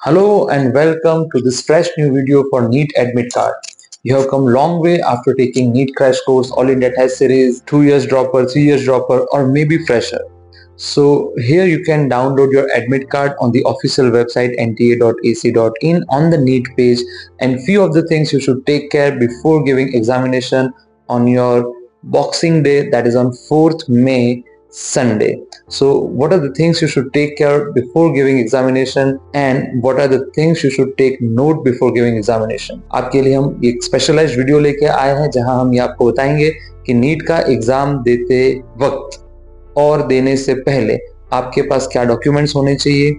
Hello and welcome to this fresh new video for NEET Admit Card. You have come long way after taking NEET Crash Course, All India Test Series, 2 years dropper, 3 years dropper or maybe fresher. So here you can download your admit card on the official website nta.ac.in on the NEET page, and few of the things you should take care before giving examination on your Boxing Day, that is on 4th May Sunday. So what are the things you should take care before giving examination and what are the things you should take note before giving examination? आपके लिए हम एक specialised video लेके आए हैं जहां हम ये आपको बताएंगे कि नीट का एग्जाम देते वक्त और देने से पहले आपके पास क्या डॉक्यूमेंट्स होने चाहिए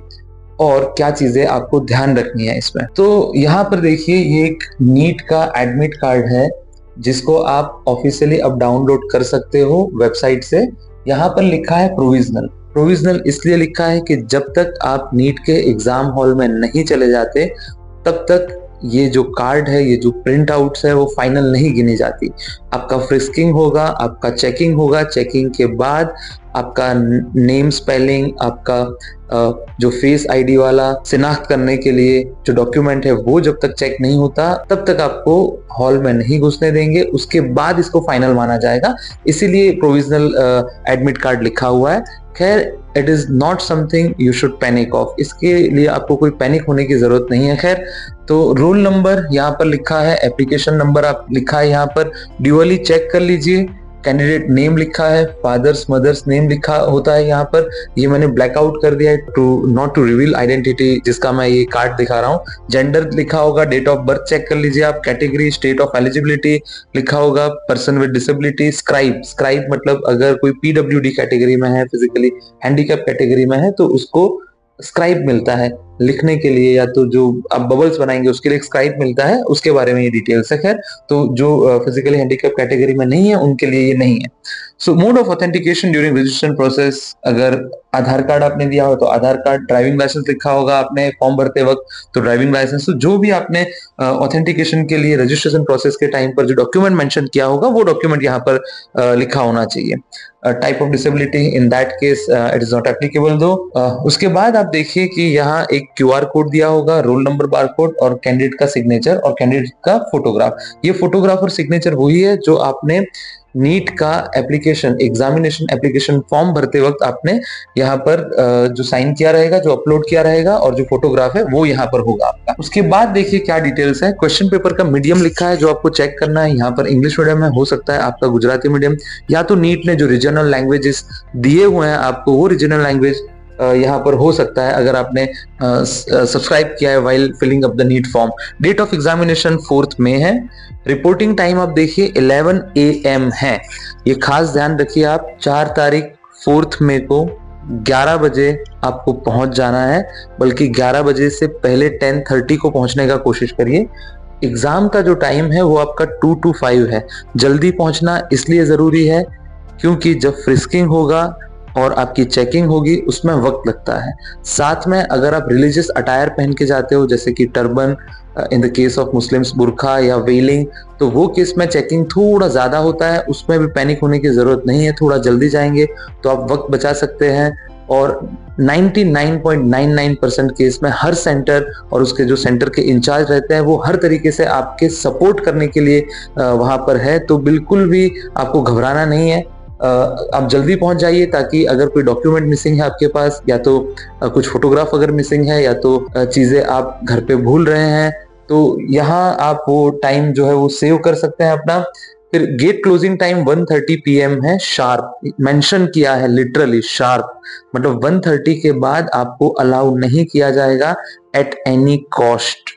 और क्या चीजें आपको ध्यान रखनी है इसमें। तो यहाँ पर देखिए, ये एक नीट का एडमिट कार्ड है जिसको आप ऑफिशियली अब डाउनलोड कर सकते हो वेबसाइट से। यहाँ पर लिखा है प्रोविजनल। प्रोविजनल इसलिए लिखा है कि जब तक आप नीट के एग्जाम हॉल में नहीं चले जाते तब तक ये जो कार्ड है, ये जो प्रिंट आउट्स है वो फाइनल नहीं गिनी जाती। आपका फ्रिस्किंग होगा, आपका चेकिंग होगा, चेकिंग के बाद आपका नेम स्पेलिंग, आपका जो फेस आईडी वाला शिनाख्त करने के लिए जो डॉक्यूमेंट है वो जब तक चेक नहीं होता तब तक आपको हॉल में नहीं घुसने देंगे। उसके बाद इसको फाइनल माना जाएगा, इसीलिए प्रोविजनल एडमिट कार्ड लिखा हुआ है। खैर, it is not something you should panic of, इसके लिए आपको कोई पैनिक होने की जरूरत नहीं है। खैर, तो रोल नंबर यहाँ पर लिखा है, एप्लीकेशन नंबर आप लिखा है यहाँ पर, ड्यूअली चेक कर लीजिए। कैंडिडेट नेम लिखा है, फादर्स मदर्स नेम लिखा होता है यहाँ पर। ये मैंने ब्लैकआउट कर दिया है नॉट टू रिवील आइडेंटिटी, जिसका मैं ये कार्ड दिखा रहा हूँ। जेंडर लिखा होगा, डेट ऑफ बर्थ चेक कर लीजिए आप, कैटेगरी, स्टेट ऑफ एलिजिबिलिटी लिखा होगा, पर्सन विद डिसेबिलिटी, स्क्राइब मतलब अगर कोई पीडब्ल्यूडी कैटेगरी में है, फिजिकली हैंडीकैप कैटेगरी में है तो उसको स्क्राइब मिलता है लिखने के लिए, या तो जो आप बबल्स बनाएंगे उसके लिए स्क्राइब मिलता है, उसके बारे में ये डिटेल्स है। खैर, तो जो फिजिकली हैंडीकैप कैटेगरी में नहीं है उनके लिए ये नहीं है। सो mode of authentication during registration process, अगर आधार कार्ड आपने दिया हो तो आधार कार्ड, ड्राइविंग लाइसेंस लिखा होगा आपने फॉर्म भरते वक्त तो ड्राइविंग लाइसेंस, तो जो भी आपने ऑथेंटिकेशन के लिए रजिस्ट्रेशन प्रोसेस के टाइम पर जो डॉक्यूमेंट मेंशन किया होगा वो डॉक्यूमेंट यहाँ पर लिखा होना चाहिए। Type of disability, in that case it is not applicable दो। उसके बाद आप देखिए कि यहाँ एक क्यूआर कोड दिया होगा, रोल नंबर बार कोड और कैंडिडेट का सिग्नेचर और कैंडिडेट का फोटोग्राफ। ये फोटोग्राफ और सिग्नेचर वही है जो आपने नीट का एप्लीकेशन, एग्जामिनेशन एप्लीकेशन फॉर्म भरते वक्त आपने यहाँ पर जो साइन किया रहेगा, जो अपलोड किया रहेगा, और जो फोटोग्राफ है वो यहाँ पर होगा आपका। उसके बाद देखिए क्या डिटेल्स है। क्वेश्चन पेपर का मीडियम लिखा है जो आपको चेक करना है। यहाँ पर इंग्लिश मीडियम है, हो सकता है आपका गुजराती मीडियम, या तो नीट ने जो रीजनल लैंग्वेजेस दिए हुए हैं आपको वो रीजनल लैंग्वेज यहाँ पर हो सकता है अगर आपने सब्सक्राइब किया है while filling up the NEET form. Date of examination 4th मई है। रिपोर्टिंग टाइम आप देखिए 11 AM है। ये खास ध्यान रखिए आप, 4 तारीख 4th मई को 11 बजे आपको पहुंच जाना है, बल्कि 11 बजे से पहले 10:30 को पहुंचने का कोशिश करिए। एग्जाम का जो टाइम है वो आपका 2 to 5 है। जल्दी पहुंचना इसलिए जरूरी है क्योंकि जब फ्रिस्किंग होगा और आपकी चेकिंग होगी उसमें वक्त लगता है। साथ में अगर आप रिलीजियस अटायर पहन के जाते हो जैसे कि turban, in the case of Muslims बुरखा या वेलिंग, तो वो केस में चेकिंग थोड़ा ज्यादा होता है, उसमें भी पैनिक होने की जरूरत नहीं है। थोड़ा जल्दी जाएंगे तो आप वक्त बचा सकते हैं। और 99.99% केस में हर सेंटर और उसके जो सेंटर के इंचार्ज रहते हैं वो हर तरीके से आपके सपोर्ट करने के लिए वहां पर है, तो बिल्कुल भी आपको घबराना नहीं है। आप जल्दी पहुंच जाइए ताकि अगर कोई डॉक्यूमेंट मिसिंग है आपके पास, या तो कुछ फोटोग्राफ अगर मिसिंग है, या तो चीजें आप घर पे भूल रहे हैं, तो यहाँ आप वो टाइम जो है वो सेव कर सकते हैं अपना। फिर गेट क्लोजिंग टाइम 1:30 PM है, शार्प मेंशन किया है, लिटरली शार्प, मतलब 1:30 के बाद आपको अलाउ नहीं किया जाएगा at any cost.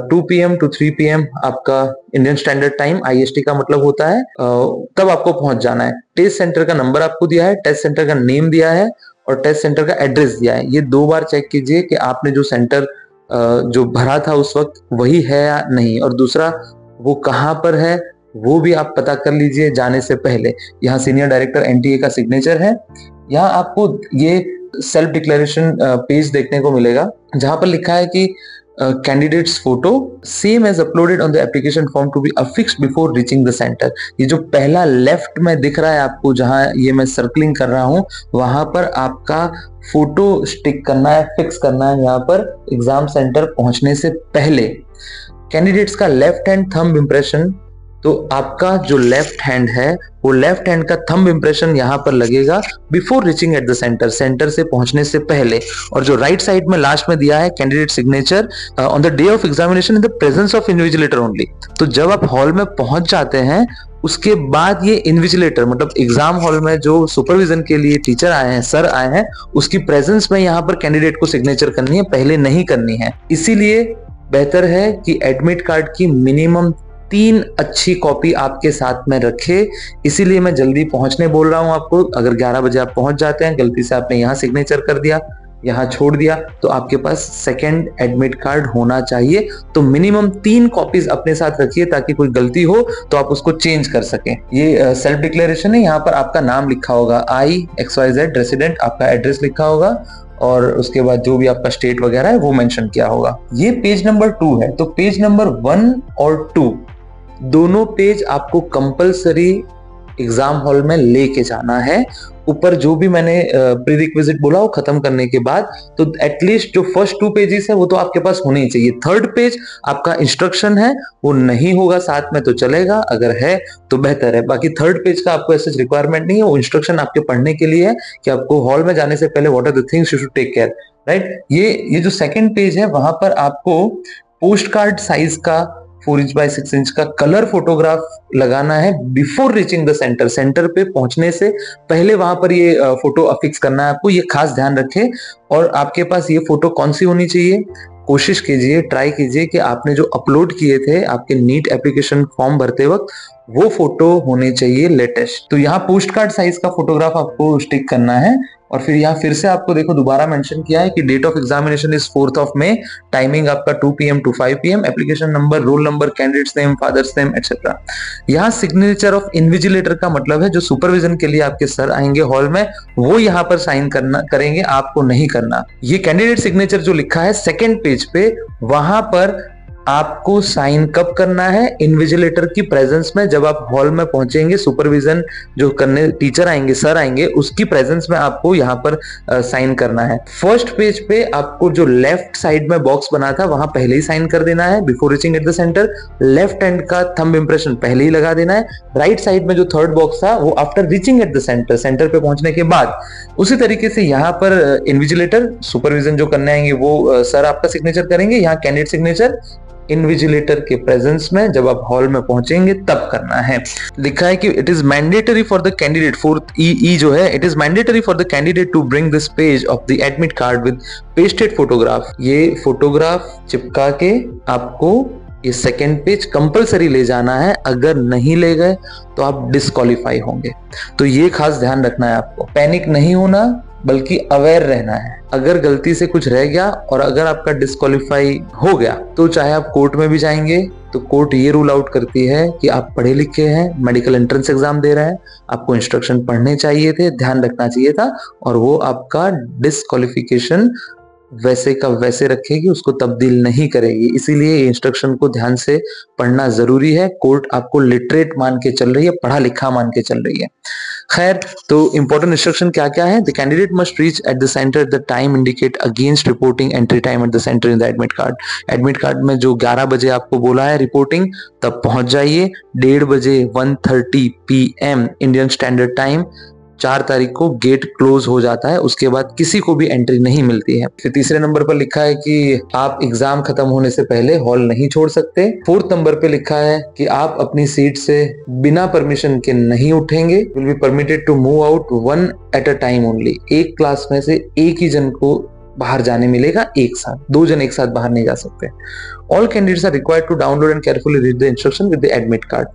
2 PM to 3 PM आपका इंडियन स्टैंडर्ड टाइम, IST का मतलब होता है, तब आपको पहुंच जाना है। टेस्ट सेंटर का नंबर आपको दिया है, टेस्ट सेंटर का नेम दिया है और टेस्ट सेंटर का एड्रेस दिया है। ये 2 बार चेक कीजिए कि आपने जो सेंटर जो भरा था उस वक्त वही है या नहीं, और दूसरा वो कहाँ पर है वो भी आप पता कर लीजिए जाने से पहले। यहाँ सीनियर डायरेक्टर NTA का सिग्नेचर है। यहाँ आपको ये सेल्फ डिक्लेरेशन पेज देखने को मिलेगा जहां पर लिखा है कि candidates photo same as uploaded on the application form to be affixed before reaching the centre. ये जो पहला लेफ्ट में दिख रहा है आपको, जहां ये मैं सर्कलिंग कर रहा हूं, वहां पर आपका फोटो स्टिक करना है, फिक्स करना है यहाँ पर एग्जाम सेंटर पहुंचने से पहले। कैंडिडेट्स का लेफ्ट हैंड थंब इंप्रेशन, तो आपका जो लेफ्ट हैंड है वो लेफ्ट हैंड का थंब इंप्रेशन यहाँ पर लगेगा before reaching at the centre, centre से पहुंचने से पहले। और जो राइट साइड में लास्ट में दिया है candidate signature on the day of examination in the presence of invigilator only. तो जब आप हॉल में पहुंच जाते हैं उसके बाद ये इन्विजिलेटर मतलब एग्जाम हॉल में जो सुपरविजन के लिए टीचर आए हैं, सर आए हैं, उसकी प्रेजेंस में यहाँ पर कैंडिडेट को सिग्नेचर करनी है, पहले नहीं करनी है। इसीलिए बेहतर है कि एडमिट कार्ड की मिनिमम 3 अच्छी कॉपी आपके साथ में रखे। इसीलिए मैं जल्दी पहुंचने बोल रहा हूं आपको। अगर 11 बजे आप पहुंच जाते हैं, गलती से आपने यहाँ सिग्नेचर कर दिया, यहाँ छोड़ दिया, तो आपके पास सेकंड एडमिट कार्ड होना चाहिए। तो मिनिमम 3 कॉपीज अपने साथ रखिए ताकि कोई गलती हो तो आप उसको चेंज कर सकें। ये सेल्फ डिक्लेरेशन है, यहाँ पर आपका नाम लिखा होगा, I XYZ रेसिडेंट, आपका एड्रेस लिखा होगा और उसके बाद जो भी आपका स्टेट वगैरह है वो मेंशन किया होगा। ये पेज नंबर 2 है। तो पेज नंबर 1 और 2 दोनों पेज आपको कंपलसरी एग्जाम हॉल में लेके जाना है। ऊपर जो भी मैंने प्री रिक्विजिट बोला वो खत्म करने के बाद, तो एटलीस्ट जो फर्स्ट 2 पेजेस है वो तो आपके पास होने ही चाहिए। थर्ड पेज आपका इंस्ट्रक्शन है, वो नहीं होगा साथ में तो चलेगा, अगर है तो बेहतर है। बाकी थर्ड पेज का आपको ऐसा रिक्वायरमेंट नहीं है, वो इंस्ट्रक्शन आपके पढ़ने के लिए है कि आपको हॉल में जाने से पहले what are the things you should take care, right. ये जो सेकंड पेज है वहां पर आपको पोस्ट कार्ड साइज का 4 इंच बाय 6 इंच का कलर फोटोग्राफ लगाना है before reaching the centre. Centre पे पहुंचने से पहले वहां पर ये फोटो अफिक्स करना है आपको, ये खास ध्यान रखें। और आपके पास ये फोटो कौन सी होनी चाहिए, कोशिश कीजिए, ट्राई कीजिए कि आपने जो अपलोड किए थे आपके नीट एप्लीकेशन फॉर्म भरते वक्त वो फोटो होने चाहिए लेटेस्ट। तो यहाँ पोस्ट कार्ड साइज का फोटोग्राफ आपको स्टिक करना है। और फिर यहाँ फिर से आपको देखो दोबारा मेंशन किया है कि date of examination is 4th of May, timing आपका 2 PM to 5 PM, application number, roll number, candidate's name, father's name etcetera. यहाँ सिग्नेचर ऑफ इन्विजिलेटर का मतलब है जो सुपरविजन के लिए आपके सर आएंगे हॉल में, वो यहाँ पर साइन करेंगे, आपको नहीं करना। ये कैंडिडेट सिग्नेचर जो लिखा है सेकेंड पेज पे, वहां पर आपको साइन कब करना है, इन्विजिलेटर की प्रेजेंस में। जब आप हॉल में पहुंचेंगे, सुपरविजन जो करने टीचर आएंगे, सर आएंगे, उसकी प्रेजेंस में आपको यहाँ पर साइन करना है। फर्स्ट पेज पे आपको जो लेफ्ट साइड में बॉक्स बना था वहां पहले ही साइन कर देना है before reaching at the centre. Left hand का थंब इंप्रेशन पहले ही लगा देना है। राइट साइड में जो थर्ड बॉक्स था वो after reaching at the centre, centre पे पहुंचने के बाद। उसी तरीके से यहाँ पर इन्विजिलेटर सुपरविजन जो करने आएंगे वो सर आपका सिग्नेचर करेंगे। यहाँ कैंडिडेट सिग्नेचर इन्विजिलेटर के प्रेजेंस में जब आप हॉल में पहुंचेंगे तब करना है। लिखा है कि it is mandatory for the candidate, 4th E जो है, it is mandatory for the candidate to bring this page of the admit card with pasted photograph. ये फोटोग्राफ चिपका के आपको ये सेकेंड पेज कंपलसरी ले जाना है। अगर नहीं ले गए तो आप डिस्क्वालीफाई होंगे। तो ये खास ध्यान रखना है आपको। पैनिक नहीं होना बल्कि अवेयर रहना है। अगर गलती से कुछ रह गया और अगर आपका डिस्क्वालीफाई हो गया तो चाहे आप कोर्ट में भी जाएंगे तो कोर्ट ये रूल आउट करती है कि आप पढ़े लिखे हैं, मेडिकल एंट्रेंस एग्जाम दे रहे हैं, आपको इंस्ट्रक्शन पढ़ने चाहिए थे, ध्यान रखना चाहिए था, और वो आपका डिस्क्वालिफिकेशन वैसे का वैसे रखेगी, उसको तब्दील नहीं करेगी। इसीलिए इंस्ट्रक्शन को ध्यान से पढ़ना जरूरी है। कोर्ट आपको लिटरेट मान के चल रही है, पढ़ा लिखा मान के चल रही है। खैर, तो इंपॉर्टेंट इंस्ट्रक्शन क्या क्या है? The candidate must reach at the centre at the time indicate against reporting entry time at the centre in the admit card. Admit card में जो 11 बजे आपको बोला है रिपोर्टिंग, तब पहुंच जाइए। 1:30 बजे 1:30 PM इंडियन स्टैंडर्ड टाइम 4 तारीख को गेट क्लोज हो जाता है, उसके बाद किसी को भी एंट्री नहीं मिलती है। फिर तीसरे नंबर पर लिखा है कि आप एग्जाम खत्म होने से पहले हॉल नहीं छोड़ सकते। 4th नंबर पे लिखा है कि आप अपनी सीट से बिना परमिशन के नहीं उठेंगे। Will be permitted to move out 1 at a time only. एक क्लास में से एक ही जन को बाहर जाने मिलेगा एक साथ, 2 जन एक साथ बाहर नहीं जा सकते। All candidates are required to download and carefully read the instruction with the admit card.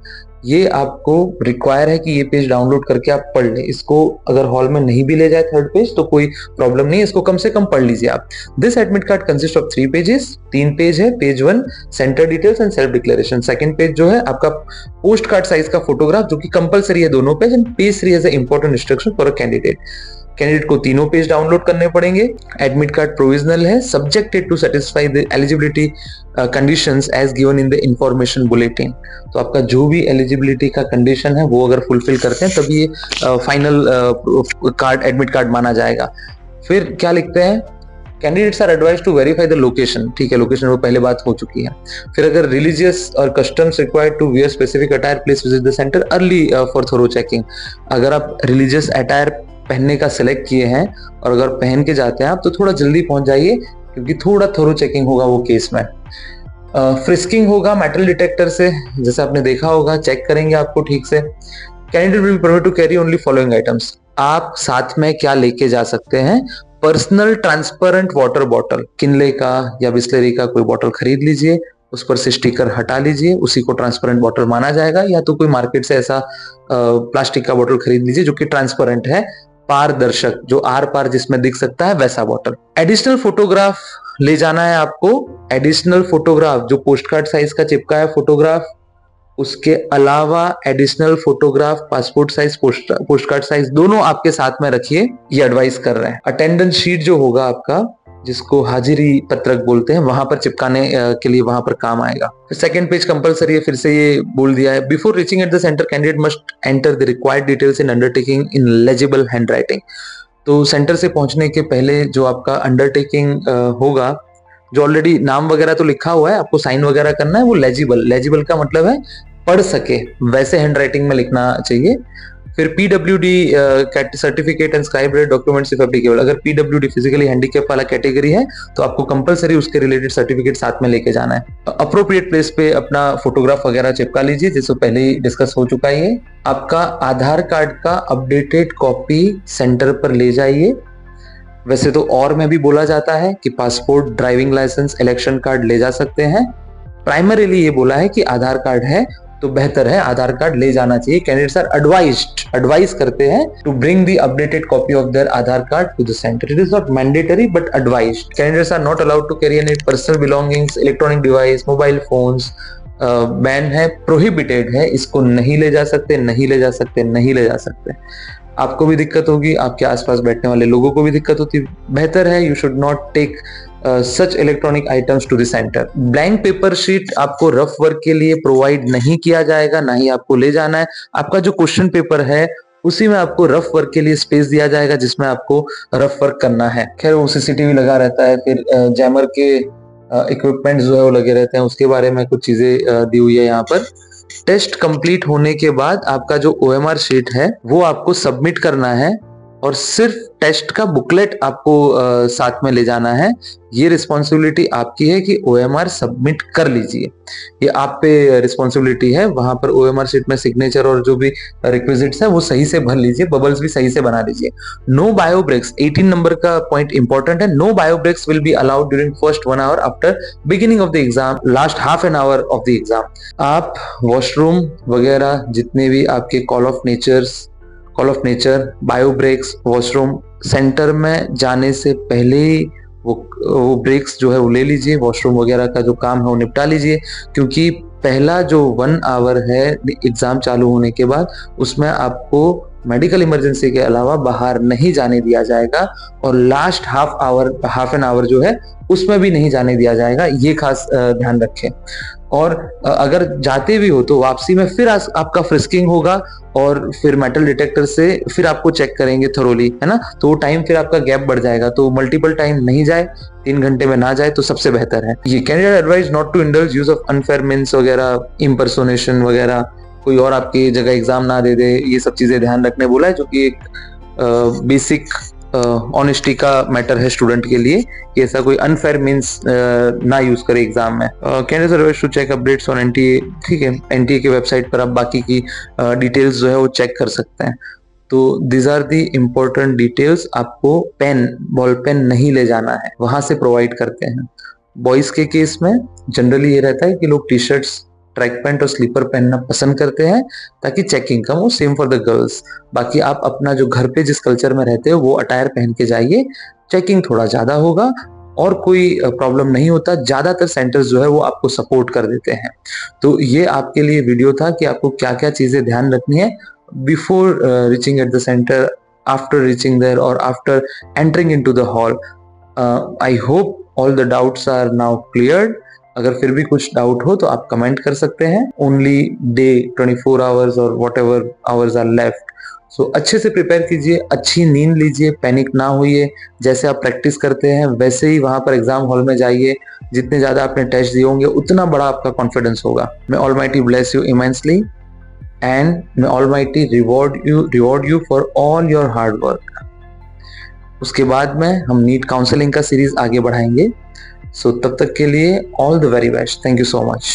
ये आपको रिक्वायर है कि ये पेज डाउनलोड करके आप पढ़ लें। इसको अगर हॉल में नहीं भी ले जाए थर्ड पेज तो कोई प्रॉब्लम नहीं है, इसको कम से कम पढ़ लीजिए आप। This admit card consist of 3 pages. 3 page है। Page 1 centre details and self declaration. Second page जो है आपका पोस्ट कार्ड साइज का फोटोग्राफ, जो कि कंपलसरी है दोनों page. And page 3 is a important instruction for a candidate. Candidate को तीनों पेज डाउनलोड करने पड़ेंगे। एडमिट कार्ड प्रोविजनल है, subjected to satisfy the eligibility conditions as given in the information bulletin. तो आपका जो भी एलिजिबिलिटी का कंडीशन है वो अगर फुलफिल करते हैं तभी ये फाइनल कार्ड एडमिट कार्ड माना जाएगा। फिर क्या लिखते हैं, candidates are advise to verify the location. ठीक है, लोकेशन वो पहले बात हो चुकी है। फिर अगर रिलीजियस और customs required to wear specific attire, please visit the centre early for thorough checking. अगर आप रिलीजियस अटायर पहनने का सिलेक्ट किए हैं और अगर पहन के जाते हैं आप तो थोड़ा जल्दी पहुंच जाइए, क्योंकि थोड़ा थोरो चेकिंग होगा वो केस में। फ्रिस्किंग होगा मेटल डिटेक्टर से, जैसे आपने देखा होगा, चेक करेंगे आपको ठीक से। Candidate will be permitted to carry only following items. आप साथ में क्या लेके जा सकते हैं, personal transparent water bottle, Kinley का या बिस्लरी का कोई बॉटल खरीद लीजिए, उस पर से स्टिकर हटा लीजिए, उसी को ट्रांसपेरेंट बॉटल माना जाएगा। या तो कोई मार्केट से ऐसा प्लास्टिक का बॉटल खरीद लीजिए जो कि ट्रांसपेरेंट है, पारदर्शक, जो आर पार जिसमें दिख सकता है वैसा बॉटल। एडिशनल फोटोग्राफ ले जाना है आपको। एडिशनल फोटोग्राफ जो पोस्ट कार्ड साइज का चिपका है फोटोग्राफ, उसके अलावा additional photograph passport size, post card size दोनों आपके साथ में रखिए, ये एडवाइस कर रहे हैं। अटेंडेंस शीट जो होगा आपका, जिसको हाजिरी पत्रक बोलते हैं, वहां पर चिपकाने के लिए वहां पर काम आएगा। सेकंड पेज कंपलसरी है, फिर से ये बोल दिया है। Before reaching at the centre candidate must enter the required details in undertaking in legible handwriting. तो सेंटर से पहुंचने के पहले जो आपका अंडरटेकिंग होगा, जो ऑलरेडी नाम वगैरह तो लिखा हुआ है, आपको साइन वगैरह करना है, वो लेजिबल का मतलब है पढ़ सके, वैसे हैंडराइटिंग में लिखना चाहिए। फिर PWD certificate and scribe rate documents if applicable. अगर पीडब्ल्यूडी फिजिकली हैंडीकैप वाला कैटेगरी है तो आपको कंपलसरी उसके रिलेटेड सर्टिफिकेट साथ में लेके जाना है। अप्रोप्रिएट प्लेस पे अपना फोटोग्राफ वगैरह चिपका लीजिए, जिसको पहले ही डिस्कस हो चुका है। ये आपका आधार कार्ड का अपडेटेड कॉपी सेंटर पर ले जाइए। वैसे तो और में भी बोला जाता है कि passport, driving licence, election card ले जा सकते हैं। प्राइमरीली ये बोला है कि आधार कार्ड है तो बेहतर है, आधार कार्ड ले जाना चाहिए। कैंडिडेट्स आर एडवाइज करते हैं to bring the updated copy of their Aadhaar card to the centre. It is not mandatory but advised. Candidates are not allowed to carry any personal belongings, electronic device, mobile phones ban है, prohibited है, इसको नहीं ले जा सकते, नहीं ले जा सकते, नहीं ले जा सकते। आपको भी दिक्कत होगी, आपके आसपास बैठने वाले लोगों को भी दिक्कत होती। बेहतर है you should not take such electronic items to the centre. Blank paper sheet आपको रफ वर्क के लिए प्रोवाइड नहीं किया जाएगा, ना ही आपको ले जाना है। आपका जो क्वेश्चन पेपर है उसी में आपको रफ वर्क के लिए स्पेस दिया जाएगा, जिसमें आपको रफ वर्क करना है। खैर वो सीसीटीवी लगा रहता है, फिर जैमर के इक्विपमेंट जो है वो लगे रहते हैं, उसके बारे में कुछ चीजें दी हुई है यहाँ पर। टेस्ट कंप्लीट होने के बाद आपका जो ओएमआर शीट है वो आपको सबमिट करना है और सिर्फ टेस्ट का बुकलेट आपको साथ में ले जाना है। ये रिस्पॉन्सिबिलिटी आपकी है कि ओएमआर सबमिट कर लीजिए, ये आप पे रिस्पॉन्सिबिलिटी है। वहां पर ओएमआर शीट में सिग्नेचर और जो भी रिक्विजिट्स है वो सही से भर लीजिए, बबल्स भी सही से बना लीजिए। नो बायो ब्रेक्स, 18 नंबर का पॉइंट इंपॉर्टेंट है। No bio breaks will be allowed during first 1 hour after beginning of the exam, last half an hour of the exam. आप वॉशरूम वगैरह जितने भी आपके call of nature, bio breaks, washroom, centre में जाने से पहले ही वो ब्रेक्स जो है वो ले लीजिए। वॉशरूम वगैरह का जो काम है वो निपटा लीजिए, क्योंकि पहला जो 1 आवर है एग्जाम चालू होने के बाद, उसमें आपको मेडिकल इमरजेंसी के अलावा बाहर नहीं जाने दिया जाएगा, और लास्ट हाफ एन आवर जो है उसमें भी नहीं जाने दिया जाएगा, ये खास ध्यान रखें। और अगर जाते भी हो तो वापसी में फिर आपका फ्रिस्किंग होगा और फिर मेटल डिटेक्टर से फिर आपको चेक करेंगे थरोली, है ना। तो वो टाइम फिर आपका गैप बढ़ जाएगा, तो मल्टीपल टाइम नहीं जाए, 3 घंटे में ना जाए तो सबसे बेहतर है। ये candidate advise not to indulge use of unfair means वगैरह, इम्पर्सोनेशन वगैरह, कोई और आपकी जगह एग्जाम ना दे दे, ये सब चीजें ध्यान रखने बोला है, जो कि एक बेसिक ऑनेस्टी का मैटर है स्टूडेंट के लिए, कि ऐसा कोई अनफेयर मींस ना यूज करे एग्जाम में। Candidate service to check updates on NTA, ठीक है, एनटीए की वेबसाइट पर आप बाकी की डिटेल्स जो है वो चेक कर सकते हैं। तो this are the important details. आपको पेन, बॉल पेन नहीं ले जाना है, वहां से प्रोवाइड करते हैं। बॉयज के केस में जनरली ये रहता है कि लोग टी शर्ट्स, ट्रैक पैंट और स्लीपर पहनना पसंद करते हैं ताकि चेकिंग कम हो। Same for the girls. बाकी आप अपना जो घर पे जिस कल्चर में रहते हो वो अटायर पहन के जाइए, चेकिंग थोड़ा ज्यादा होगा और कोई प्रॉब्लम नहीं होता। ज्यादातर सेंटर्स जो है वो आपको सपोर्ट कर देते हैं। तो ये आपके लिए वीडियो था कि आपको क्या क्या चीजें ध्यान रखनी है before reaching at the centre, after reaching there or after entering into the hall. I hope all the doubts are now cleared. अगर फिर भी कुछ डाउट हो तो आप कमेंट कर सकते हैं. ओनली डे 24 आवर्स और whatever hours are left. So अच्छे से प्रिपेयर कीजिए, अच्छी नींद लीजिए, पैनिक ना होइए. जैसे आप प्रैक्टिस करते हैं वैसे ही वहां पर एग्जाम हॉल में जाइए. जितने ज्यादा आपने टेस्ट दिए होंगे उतना बड़ा आपका कॉन्फिडेंस होगा. May almighty bless you immensely and may almighty reward you for all your hard work. उसके बाद में हम नीट काउंसलिंग का सीरीज आगे बढ़ाएंगे. सो तब तक के लिए all the very best. Thank you so much.